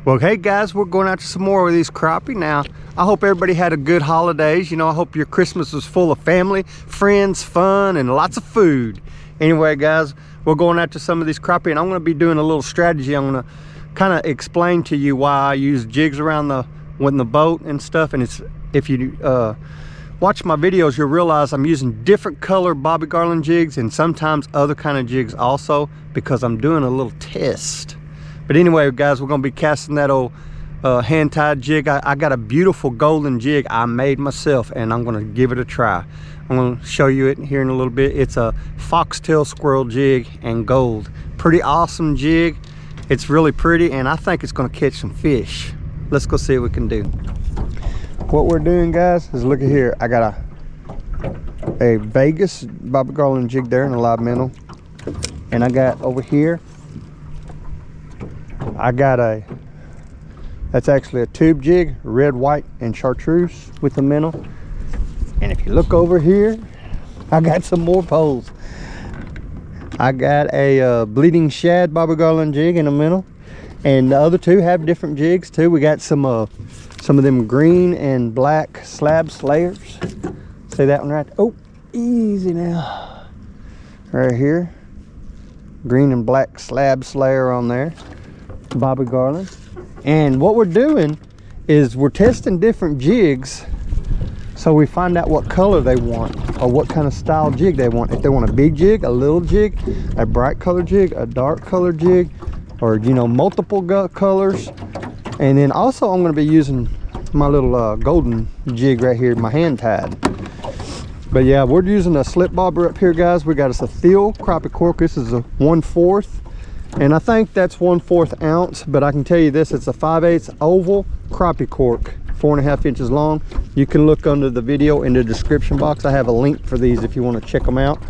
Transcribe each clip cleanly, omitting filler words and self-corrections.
Well, hey guys, we're going after some more of these crappie. Now, I hope everybody had a good holidays. You know, I hope your Christmas was full of family, friends, fun, and lots of food. Anyway, guys, we're going after some of these crappie, and I'm going to be doing a little strategy. I'm going to kind of explain to you why I use jigs around the boat and stuff. And it's, if you watch my videos, you'll realize I'm using different color Bobby Garland jigs and sometimes other kind of jigs also, because I'm doing a little test. But anyway, guys, we're going to be casting that old hand-tied jig. I got a beautiful golden jig I made myself, and I'm going to give it a try. I'm going to show you it here in a little bit. It's a foxtail squirrel jig and gold. Pretty awesome jig. It's really pretty, and I think it's going to catch some fish. Let's go see what we can do. What we're doing, guys, is look at here. I got a Vegas Bobby Garland jig there in a live minnow, and I got over here, I got that's actually a tube jig, red, white, and chartreuse with a minnow. And if you look over here, I got some more poles. I got a bleeding shad Bobby Garland jig and a minnow, and the other two have different jigs too. We got some of them green and black slab slayers. See that one right there? Oh, easy now. Right here, green and black slab slayer on there, Bobby Garland. And what we're doing is we're testing different jigs so we find out what color they want or what kind of style jig they want. If they want a big jig, a little jig, a bright color jig, a dark color jig, or, you know, multiple colors. And then also I'm going to be using my little golden jig right here, my hand tied. But yeah, we're using a slip bobber up here, guys. We got us a Thiel crappie cork. This is a 1/4, and I think that's 1/4 ounce, but I can tell you this, it's a 5/8 oval crappie cork, 4.5 inches long. You can look under the video in the description box. I have a link for these if you want to check them out.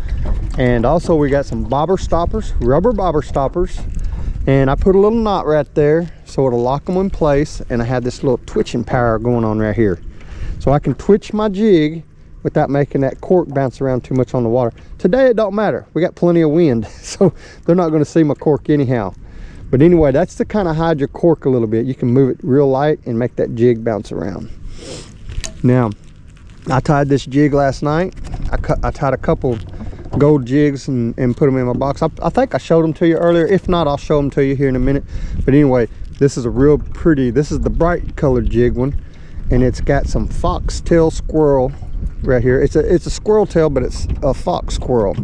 And also we got some bobber stoppers, rubber bobber stoppers, and I put a little knot right there so it'll lock them in place. And I have this little twitching power going on right here, so I can twitch my jig without making that cork bounce around too much on the water. Today it don't matter, we got plenty of wind, so they're not going to see my cork anyhow. But anyway, that's to kind of hide your cork a little bit. You can move it real light and make that jig bounce around. Now, I tied this jig last night. I tied a couple gold jigs and put them in my box. I think I showed them to you earlier. If not, I'll show them to you here in a minute. But anyway, this is a real pretty, this is the bright colored jig one, and it's got some foxtail squirrel right here. It's a squirrel tail, but it's a fox squirrel.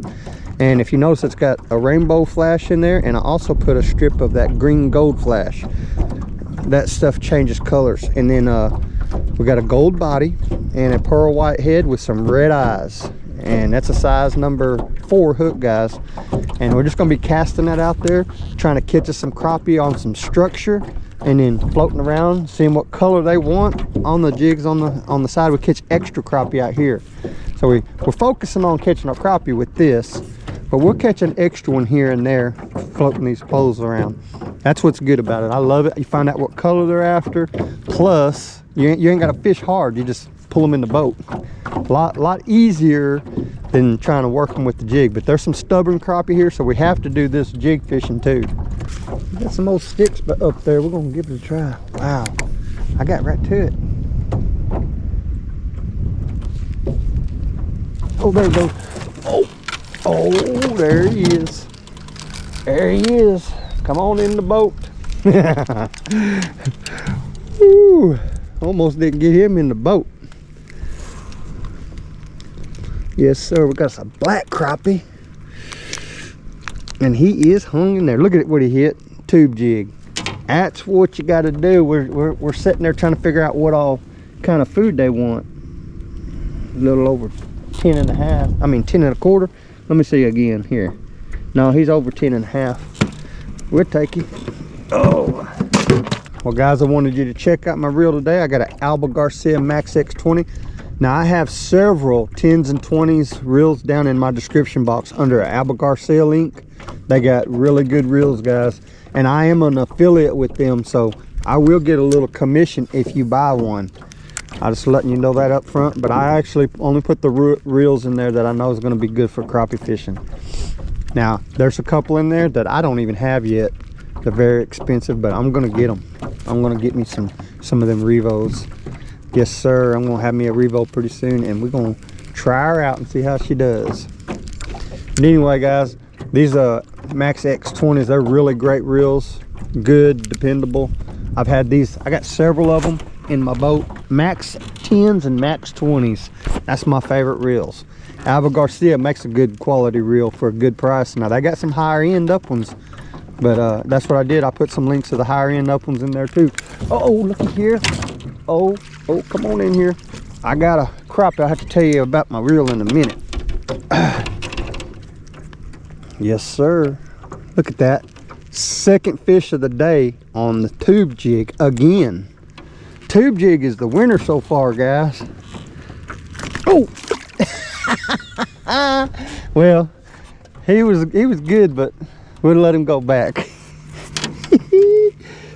And if you notice, it's got a rainbow flash in there, and I also put a strip of that green gold flash. That stuff changes colors. And then we got a gold body and a pearl white head with some red eyes, and that's a size number 4 hook, guys. And we're just going to be casting that out there, trying to catch us some crappie on some structure, and then floating around, seeing what color they want on the jigs on the side. We catch extra crappie out here, so we're focusing on catching our crappie with this, but we'll catch an extra one here and there floating these poles around. That's what's good about it. I love it. You find out what color they're after, plus you ain't got to fish hard. You just pull them in the boat. A lot easier than trying to work them with the jig. But there's some stubborn crappie here, so we have to do this jig fishing too. Got some old sticks up there. We're gonna give it a try. Wow, I got right to it. Oh, there we go. Oh, there he is. There he is. Come on in the boat. Woo, almost didn't get him in the boat. Yes, sir. We got some black crappie, and he is hung in there. Look at what he hit. Tube jig. That's what you got to do. We're sitting there trying to figure out what all kind of food they want. A little over 10 and a half. I mean 10 and a quarter. Let me see again here. No, he's over 10 and a half. We'll take him. Oh. Well, guys, I wanted you to check out my reel today. I got an Garcia Max X20. Now, I have several 10s and 20s reels down in my description box under an Garcia link. They got really good reels, guys, and I am an affiliate with them, so I will get a little commission if you buy one. I'm just letting you know that up front, but I actually only put the reels in there that I know is going to be good for crappie fishing. Now, there's a couple in there that I don't even have yet. They're very expensive, but I'm gonna get them. I'm gonna get me some of them Revos. Yes, sir. I'm gonna have me a Revo pretty soon, and we're gonna try her out and see how she does. But anyway, guys, these Max X20s, they're really great reels. Good, dependable. I've had these. I got several of them in my boat. Max 10s and Max 20s. That's my favorite reels. Garcia makes a good quality reel for a good price. Now they got some higher end up ones, but that's what I did. I put some links to the higher end up ones in there too. Oh, look at here. Oh, come on in here. I got a crappie. I have to tell you about my reel in a minute. Yes, sir. Look at that. Second fish of the day on the tube jig again. Tube jig is the winner so far, guys. Oh. Well, he was good, but we'll let him go back.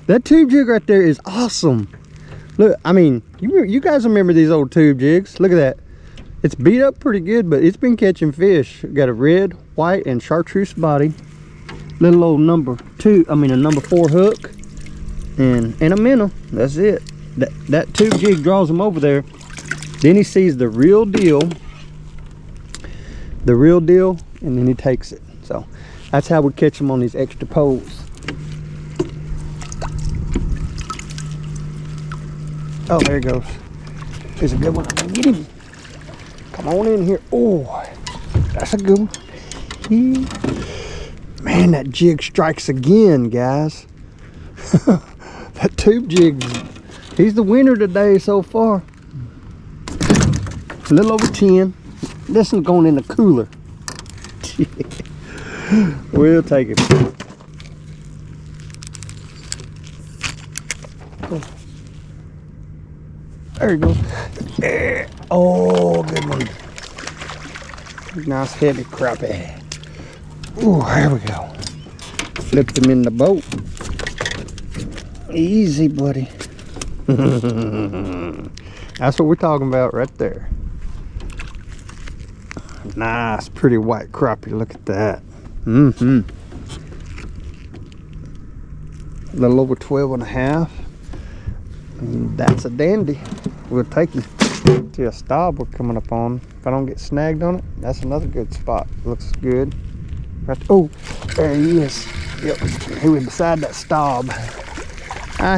That tube jig right there is awesome. Look, I mean, you guys remember these old tube jigs? Look at that. It's beat up pretty good, but it's been catching fish. Got a red, white, and chartreuse body. Little old number 4 hook, and a minnow. That's it. That tube jig draws him over there. Then he sees the real deal, and then he takes it. So that's how we catch him on these extra poles. Oh, there he goes. Here's a good one. I'm gonna get him. Come on in here. Oh, that's a good one. Man, that jig strikes again, guys. That tube jig, he's the winner today so far. A little over 10. This one's going in the cooler. We'll take it. There you go. Oh, good one. Nice heavy crappie. Ooh, there we go. Flipped him in the boat. Easy, buddy. That's what we're talking about right there. Nice, pretty white crappie. Look at that. A little over 12 and a half. And that's a dandy. We'll take him. See a stop we're coming up on. If I don't get snagged on it, that's another good spot. Looks good. Right. Oh, there he is. Yep, he was beside that stop.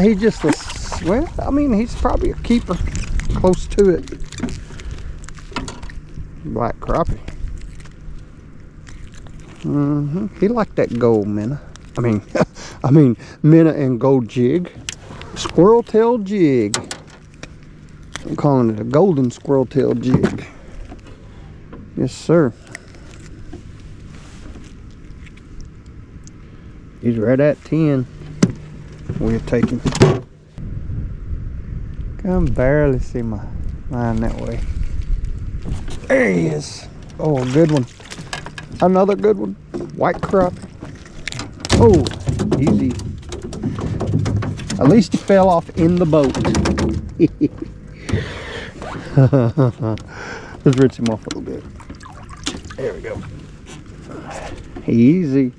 He just was, well, I mean, he's probably a keeper. Close to it. Black crappie. He liked that gold minnow. I mean, minnow and gold jig. Squirrel tail jig. I'm calling it a golden squirrel tail jig. Yes, sir. He's right at 10. We'll take him. Can barely see my line that way. There he is. Oh, a good one. Another good one. White crappie. Oh, easy. At least he fell off in the boat. Let's rinse him off a little bit. There we go. Easy.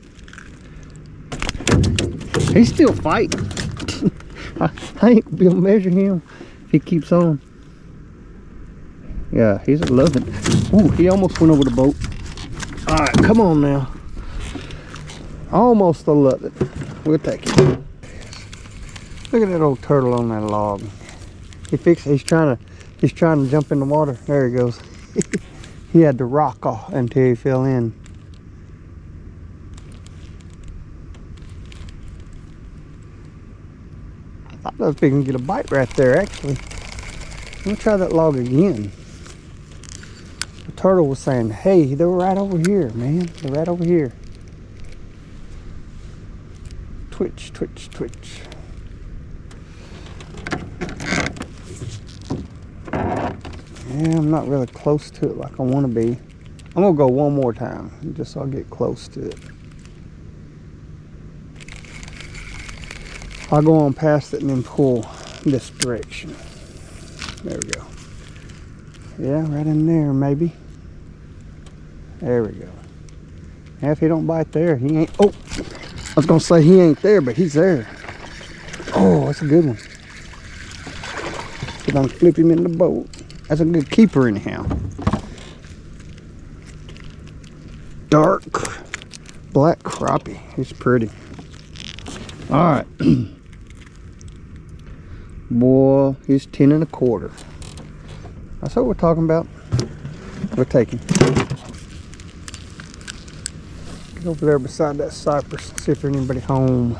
He's still fighting. I ain't gonna be able to measure him if he keeps on. Yeah, he's loving it. Ooh, he almost went over the boat. All right, come on now. Almost a love it. We'll take it. Look at that old turtle on that log. He's trying to jump in the water. There he goes. He had to rock off until he fell in. I thought I was going to get a bite right there, actually. Let me try that log again. The turtle was saying, hey, they're right over here, man. They're right over here. Twitch, twitch, twitch. Yeah, I'm not really close to it like I want to be. I'm going to go one more time, just so I get close to it. I'll go on past it and then pull this direction. There we go. Yeah, right in there, maybe. There we go. Now, if he don't bite there, he ain't. Oh, I was gonna say he ain't there, but he's there. Oh, that's a good one. See if I can flip him in the boat. That's a good keeper anyhow. Dark black crappie. He's pretty. All right. Boy, he's 10 1/4. That's what we're talking about. We're taking. Get over there beside that cypress and see if there's anybody home.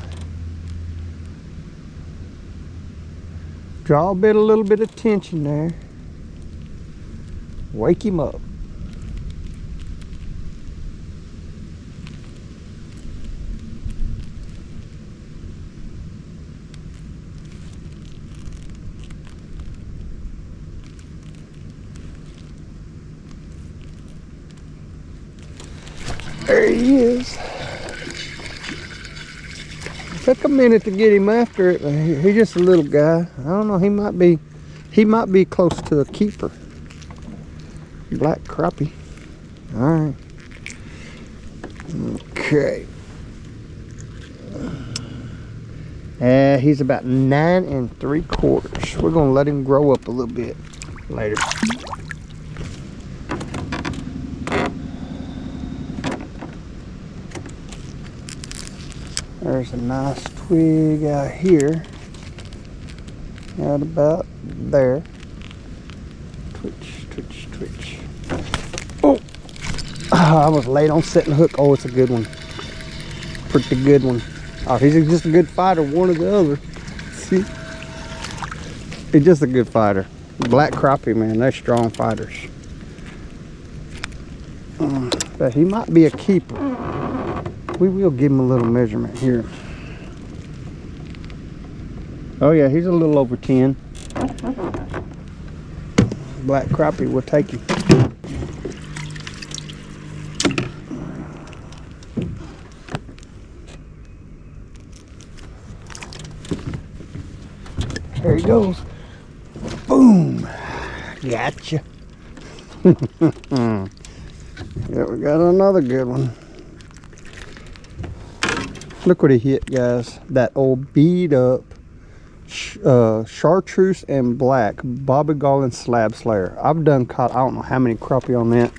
Draw a little bit of tension there. Wake him up. There he is. Took a minute to get him after it. He's just a little guy. I don't know. He might be close to a keeper. Black crappie. All right. Okay. He's about 9 3/4. We're gonna let him grow up a little bit later. There's a nice twig out here. Out about there. Twitch, twitch, twitch. Oh! I was late on setting the hook. Oh, it's a good one. Pretty good one. Oh, he's just a good fighter, one or the other. See? He's just a good fighter. Black crappie, man, they're strong fighters. But he might be a keeper. We will give him a little measurement here. Oh yeah, he's a little over 10. Black crappie, we'll take him. There he goes. Boom. Gotcha. Yeah, we got another good one. Look what he hit, guys. That old beat up chartreuse and black Bobby Garland slab slayer. I've done caught I don't know how many crappie on that.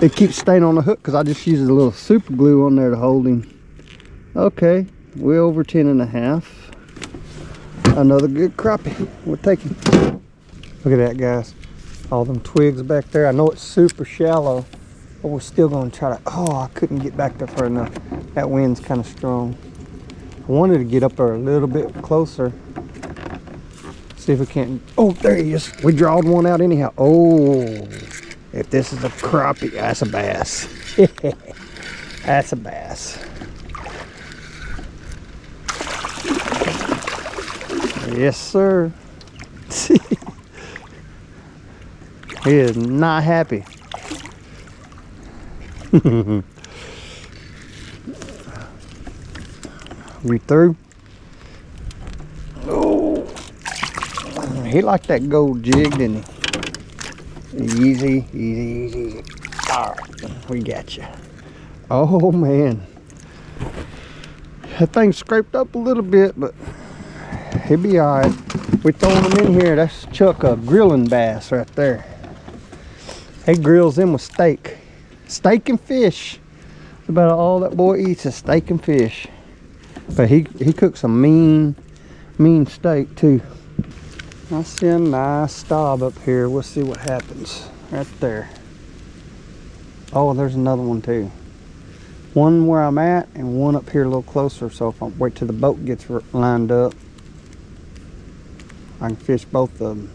It keeps staying on the hook because I just used a little super glue on there to hold him. Okay, way over 10 1/2. Another good crappie. We'll take him. Look at that, guys. All them twigs back there. I know it's super shallow, but we're still gonna try to. Oh, I couldn't get back there far enough. That wind's kind of strong. I wanted to get up there a little bit closer. See if we can't. Oh, there he is. We drawed one out anyhow. Oh, if this is a crappie, that's a bass. That's a bass. Yes, sir. He is not happy. We through? Oh, he liked that gold jig, didn't he? Easy, easy, easy, easy. All right, we got you. Oh man, that thing scraped up a little bit, but he'll be all right. We're throwing him in here. That's Chuck, a grilling bass right there. He grills them with steak. Steak and fish. That's about all that boy eats is steak and fish. But he cooks a mean steak too. I see a nice stop up here. We'll see what happens. Right there. Oh, there's another one too. One where I'm at and one up here a little closer. So if I wait till the boat gets lined up, I can fish both of them.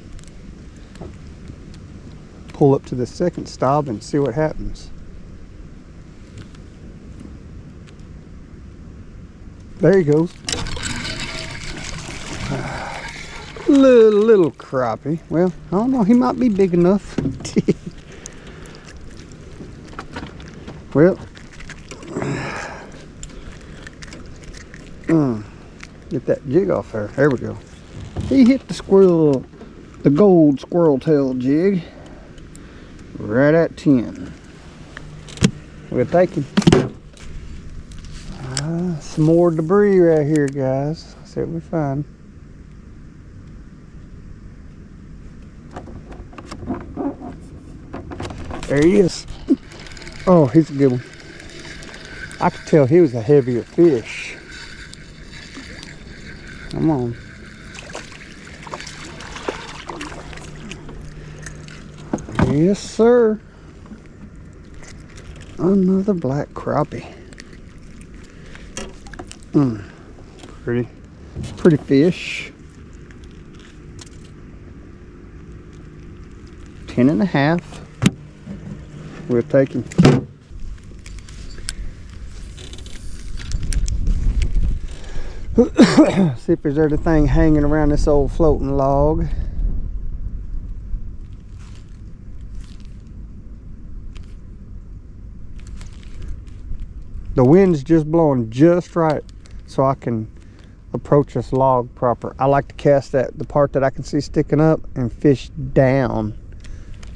Pull up to the second stop and see what happens. There he goes. Little crappie. Well, I don't know. He might be big enough. Well, get that jig off there. There we go. He hit the squirrel, the gold squirrel tail jig. Right at 10. We'll take him. Some more debris right here, guys. See what we find. There he is. Oh, he's a good one. I could tell he was a heavier fish. Come on. Yes, sir. Another black crappie. Pretty fish. 10.5. We'll take him. See if there's anything hanging around this old floating log. The wind's just blowing just right so I can approach this log proper. I like to cast the part that I can see sticking up and fish down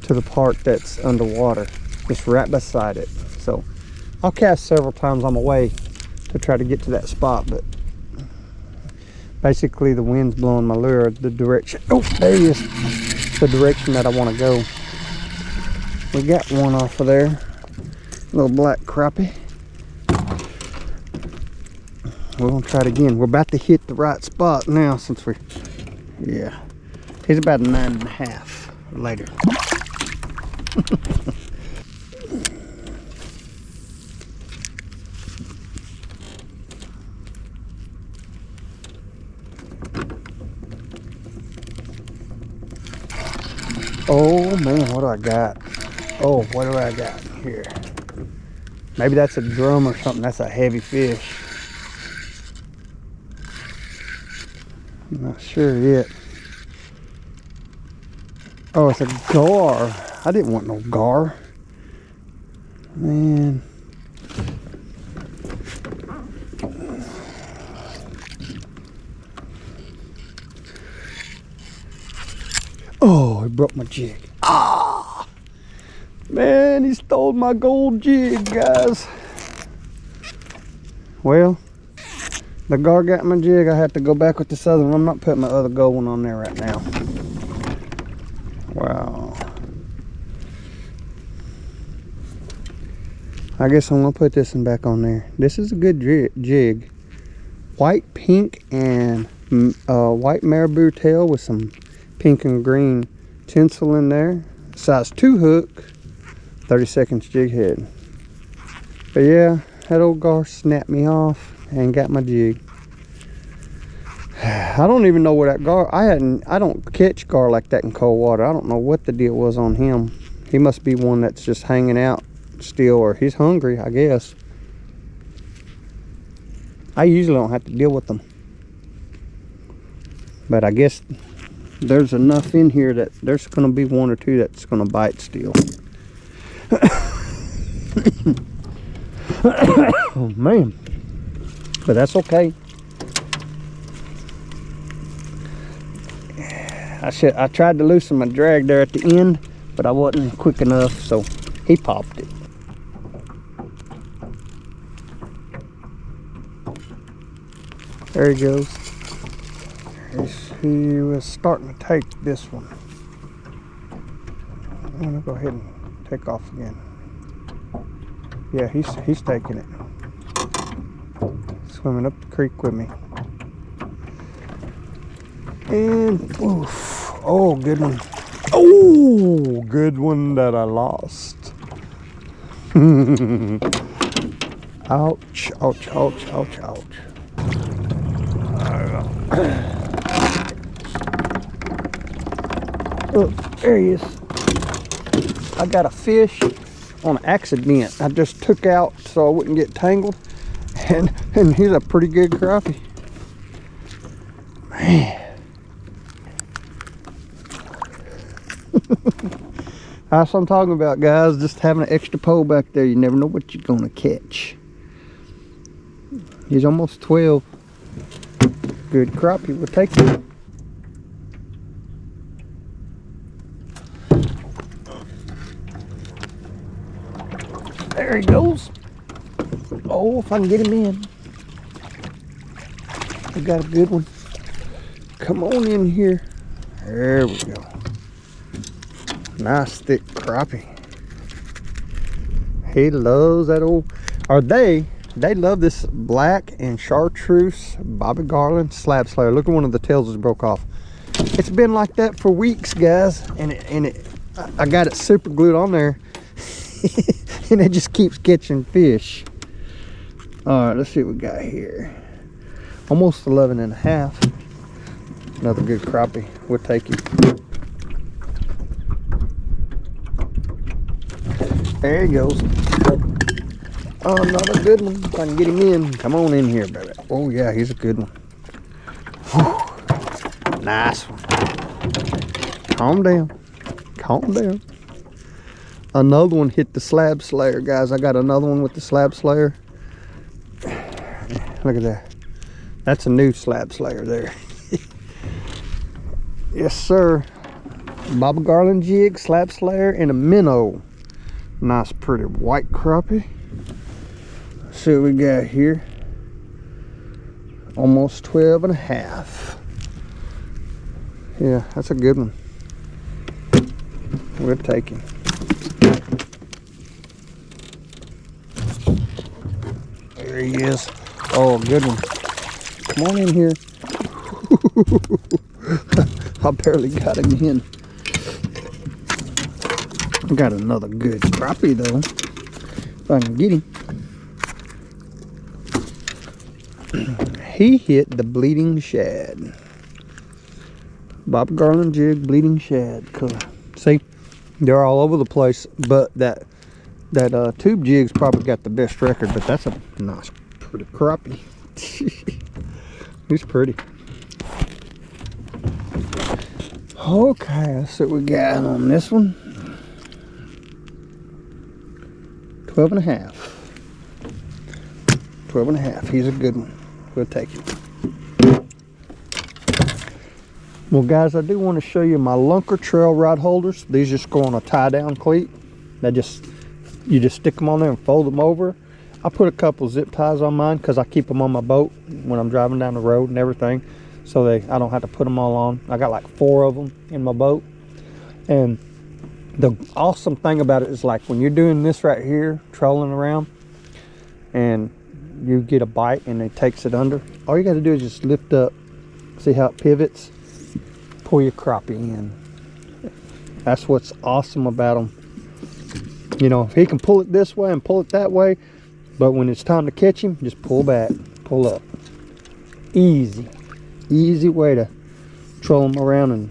to the part that's underwater, just right beside it. So I'll cast several times on my way to try to get to that spot, but basically the wind's blowing my lure the direction. Oh, there he is. The direction that I want to go. We got one off of there. Little black crappie. We're gonna try it again. We're about to hit the right spot now since we, yeah. He's about a 9.5 later. Oh man, what do I got? Oh, what do I got here? Maybe that's a drum or something. That's a heavy fish. I'm not sure yet. Oh, it's a gar. I didn't want no gar. Man. Oh, he broke my jig. Ah! Man, he stole my gold jig, guys. Well, the gar got my jig. I had to go back with this other one. I'm not putting my other gold one on there right now. Wow. I guess I'm gonna put this one back on there. This is a good jig. White, pink, and white marabou tail with some pink and green tinsel in there. Size 2 hook, 30 seconds jig head. But yeah, that old gar snapped me off and got my jig. I don't even know where that gar, I don't catch gar like that in cold water. I don't know what the deal was on him. He must be one that's just hanging out still, or he's hungry, I guess. I usually don't have to deal with them, but I guess there's enough in here that there's going to be one or two that's going to bite still. Oh man, but that's okay. I tried to loosen my drag there at the end, but I wasn't quick enough, so he popped it. There he goes. He was starting to take this one. I'm gonna go ahead and take off again. Yeah, he's taking it. Swimming up the creek with me. And oof, oh, good one. Oh, good one that I lost. Ouch, ouch, ouch, ouch, ouch. Oh, there he is. I got a fish on accident. I just took out so I wouldn't get tangled, and he's a pretty good crappie. Man. That's what I'm talking about, guys. Just having an extra pole back there. You never know what you're gonna catch. He's almost 12. Good crappie. We'll take it. There he goes. Oh, if I can get him in. We got a good one. Come on in here. There we go. Nice thick crappie. He loves that old, or they love this black and chartreuse Bobby Garland slab slayer. Look at one of the tails just broke off. It's been like that for weeks, guys, and I got it super glued on there and it just keeps catching fish. All right, let's see what we got here. Almost 11 and a half. Another good crappie. We'll take him. There he goes. Oh, another good one. If I can get him in. Come on in here, baby. Oh yeah, he's a good one. Whew. Nice one. Calm down. Calm down. Another one hit the slab slayer, guys. I got another one with the slab slayer. Look at that. That's a new slab slayer there. Yes, sir. Bobby Garland jig, slab slayer, and a minnow. Nice, pretty white crappie. Let's see what we got here. Almost 12 and a half. Yeah, that's a good one. We'll take him. There he is. Oh, good one. Come on in here. I barely got him in. I got another good crappie though, if I can get him. He hit the bleeding shad. Bobby Garland jig, bleeding shad color. See, they're all over the place, but that tube jig's probably got the best record, but that's a nice, pretty crappie. He's pretty. Okay, let's see what we got on this one. 12 and a half. 12 and a half. He's a good one. We'll take him. Well, guys, I do want to show you my Lunker trail rod holders. These just go on a tie down cleat. You just stick them on there and fold them over. I put a couple zip ties on mine because I keep them on my boat when I'm driving down the road and everything, so I don't have to put them all on. I got like 4 of them in my boat. And the awesome thing about it is, like, when you're doing this right here, trolling around, and you get a bite and it takes it under, all you got to do is just lift up. See how it pivots? Pull your crappie in. That's what's awesome about them. You know, he can pull it this way and pull it that way, but when it's time to catch him, just pull back, pull up. Easy way to troll them around and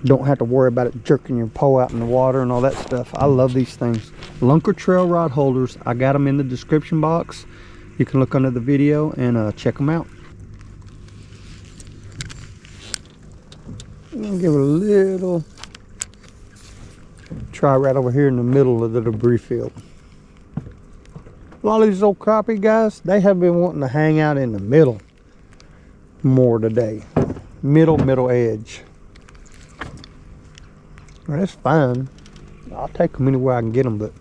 don't have to worry about it jerking your pole out in the water and all that stuff. I love these things. Lunker trail rod holders. I got them in the description box. You can look under the video and check them out. I'm gonna give it a little try right over here in the middle of the debris field. A lot of these old crappie, guys, they have been wanting to hang out in the middle more today. Middle edge. Well, that's fine. I'll take them anywhere I can get them, but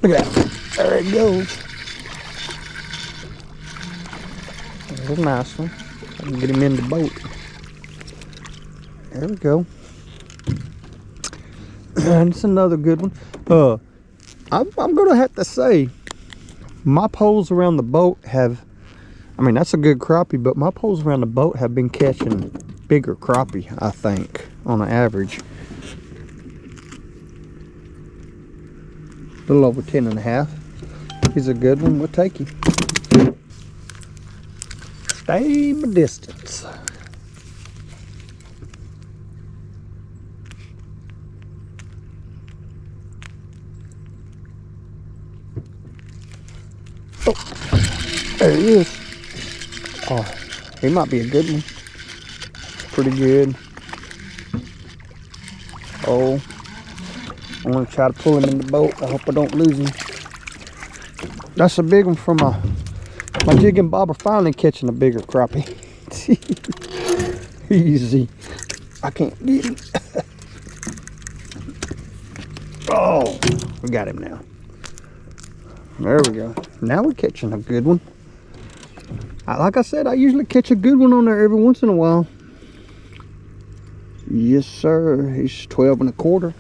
look at that. There it goes. There's a nice one. I can get him in the boat. There we go. And it's another good one. I'm gonna have to say, my poles around the boat have, I mean, that's a good crappie, but my poles around the boat have been catching bigger crappie, I think, on an average. A little over 10 and a half. He's a good one. We'll take him. Stay my distance. Oh, there he is. Oh, he might be a good one. Pretty good. Oh, I'm gonna try to pull him in the boat. I hope I don't lose him. That's a big one for my jig and bob are finally catching a bigger crappie. Easy. I can't get him. Oh, we got him now. There we go. Now we're catching a good one. Like I said, I usually catch a good one on there every once in a while. Yes, sir. He's 12 1/4.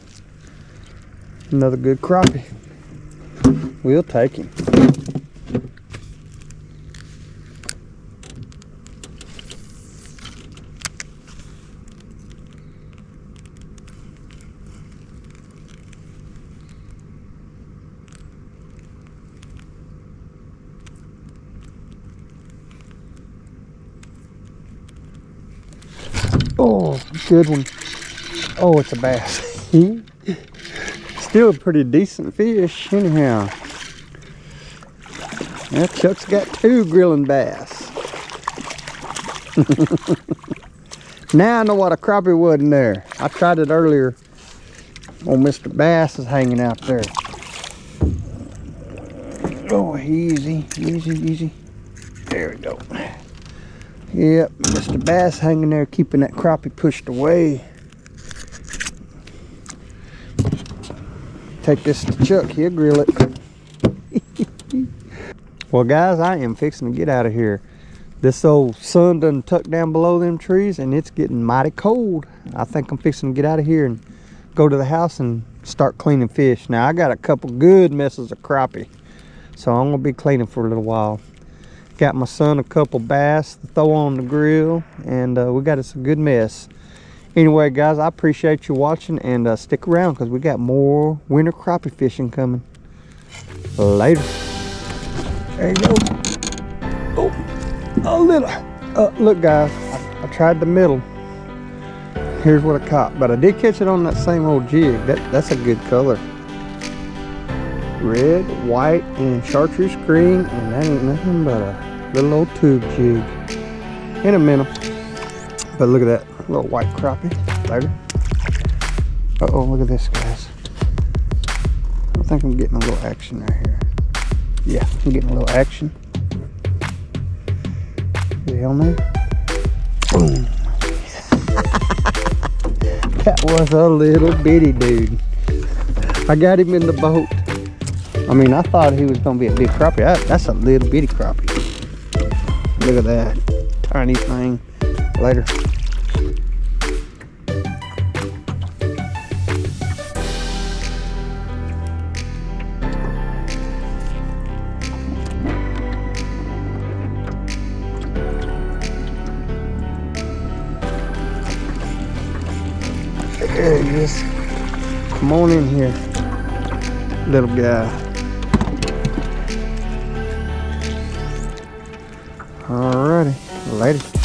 Another good crappie. We'll take him. Oh, good one. Oh, it's a bass. Still a pretty decent fish anyhow. Yeah, Chuck's got 2 grilling bass. Now I know what a crappie was in there. I tried it earlier on Mr. Bass is hanging out there. Oh, easy, easy, easy. There we go. Yep, Mr. Bass hanging there, keeping that crappie pushed away. Take this to Chuck, he'll grill it. Well, guys, I am fixing to get out of here. This old sun done tucked down below them trees, and it's getting mighty cold. I think I'm fixing to get out of here and go to the house and start cleaning fish. Now, I got a couple good messes of crappie, so I'm gonna be cleaning for a little while. Got my son a couple bass to throw on the grill, and we got us a good mess. Anyway, guys, I appreciate you watching, and stick around because we got more winter crappie fishing coming. Later. There you go. Oh, a little. Look, guys, I tried the middle. Here's what I caught, but I did catch it on that same old jig. That's a good color. Red, white, and chartreuse green, and that ain't nothing but a little old tube jig in a minnow. But look at that little white crappie. Later. Uh-oh, look at this, guys. I think I'm getting a little action right here. Yeah, I'm getting a little action. Is he on there? Boom. That was a little bitty dude. I got him in the boat. I mean, I thought he was going to be a big crappie. That's a little bitty crappie. Look at that. Tiny thing. Later. There he is. Come on in here, little guy. Alrighty, later.